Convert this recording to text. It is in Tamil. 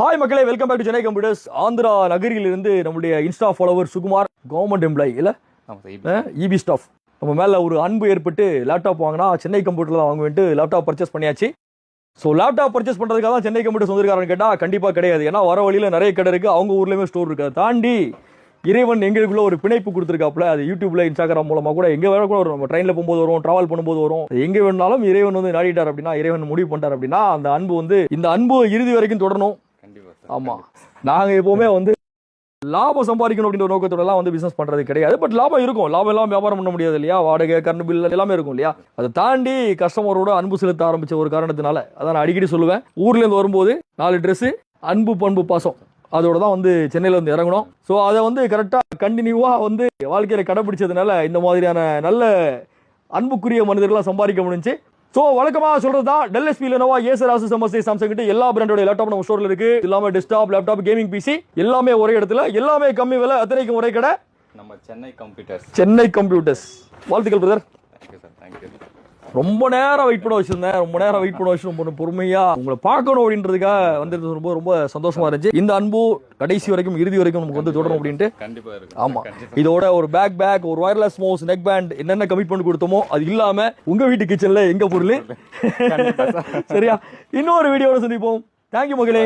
ஹாய் மக்களே, welcome back to Chennai computers. Andhra நகரிலிருந்து நம்முடைய insta follower Sukumar, government employee இல்லை, இபி ஸ்டாஃப். நம்ம மேலே ஒரு அன்பு ஏற்பட்டு லேப்டாப் வாங்கினா சென்னை கம்ப்யூட்டரில் வாங்குவேன்ட்டு லேப்டாப் பர்ச்சேஸ் பண்ணியாச்சு. ஸோ லேப்டாப் பர்ச்சேஸ் பண்ணுறதுக்காக தான் சென்னை கம்ப்யூட்டர்ஸ் வந்திருக்காருன்னு கேட்டால் கண்டிப்பாக கிடையாது. ஏன்னா வர வழியில் நிறைய கடை இருக்குது, அவங்க ஊர்லேயுமே ஸ்டோர் இருக்குது. தாண்டி இறைவன் எங்களுக்குள்ள ஒரு பிணைப்பு கொடுத்துருக்காப்புல. அது யூடியூப்ல, இன்ஸ்டாகிராம் மூலமாக கூட எங்கே வேணா கூட வரும். நம்ம ட்ரெயினில் போகும்போது வரும், ட்ராவல் பண்ணும்போது வரும். எங்கே வேணாலும் இறைவன் வந்து நாடிட்டார் அப்படின்னா, இறைவன் முடிவு பண்ணிட்டார் அப்படின்னா, அந்த அன்பு வந்து இந்த அன்பு இறுதி வரைக்கும் தொடரணும். ஆமா, நாங்க எப்பவுமே வந்து லாபம் சம்பாதிக்கணும் அப்படின்ற ஒரு நோக்கத்தோட எல்லாம் வந்து பிசினஸ் பண்றது கிடையாது. பட் லாபம் இருக்கும், லாபம் எல்லாம் வியாபாரம் பண்ண முடியாது இல்லையா. வாடகை, கரண்ட் பில் எல்லாமே இருக்கும் இல்லையா. அதை தாண்டி கஸ்டமரோட அன்பு செலுத்த ஆரம்பிச்ச ஒரு காரணத்தினால, அதான் நான் அடிக்கடி சொல்லுவேன், ஊர்ல இருந்து வரும்போது 4 ட்ரெஸ், அன்பு பண்பு பாசம், அதோட தான் வந்து சென்னையில வந்து இறங்கணும். ஸோ அதை வந்து கரெக்டா கண்டினியூவா வந்து வாழ்க்கையில கடைபிடிச்சதுனால இந்த மாதிரியான நல்ல அன்புக்குரிய மனிதர்கள்லாம் சம்பாதிக்க முடிஞ்சு. ஸோ வழக்கமாக சொல்றது தான், Dell, HP, Lenovo, Acer, Asus, MSI, Samsung கிட்ட எல்லா பிராண்டோட லேப்டாப் நம்ம ஸ்டோர்ல இருக்கு. எல்லாமே டெஸ்க்டாப், லேப்டாப், கேமிங் பிசி எல்லாமே ஒரே இடத்துல, எல்லாமே கம்மி விலை, அத்தனைக்கும் ஒரே கடை நம்ம சென்னை கம்ப்யூட்டர்ஸ். சென்னை கம்ப்யூட்டர்ஸ். வாழ்த்துக்கள் பிரதர். Thank you sir, thank you. ரொம்ப நேரம் வெயிட் பண்ண வச்சிருந்தேன், ரொம்ப பொறுமையா உங்களை பார்க்கணும் அப்படின்றதுக்காக வந்து ரொம்ப ரொம்ப சந்தோஷமா இருந்துச்சு. இந்த அன்பு கடைசி வரைக்கும், இறுதி வரைக்கும் நமக்கு வந்து தொடரும் அப்படின்ட்டு. கண்டிப்பா இருக்கு. ஆமா, இதோட ஒரு பேக், ஒரு வயர்லெஸ் மவுஸ், நெக் பேண்ட், என்னென்ன கமிட்மெண்ட் கொடுத்தோமோ அது இல்லாம உங்க வீட்டு கிச்சன்ல எங்க பொருள். சரியா, இன்னொரு வீடியோட சந்திப்போம். தேங்க்யூ மகளே.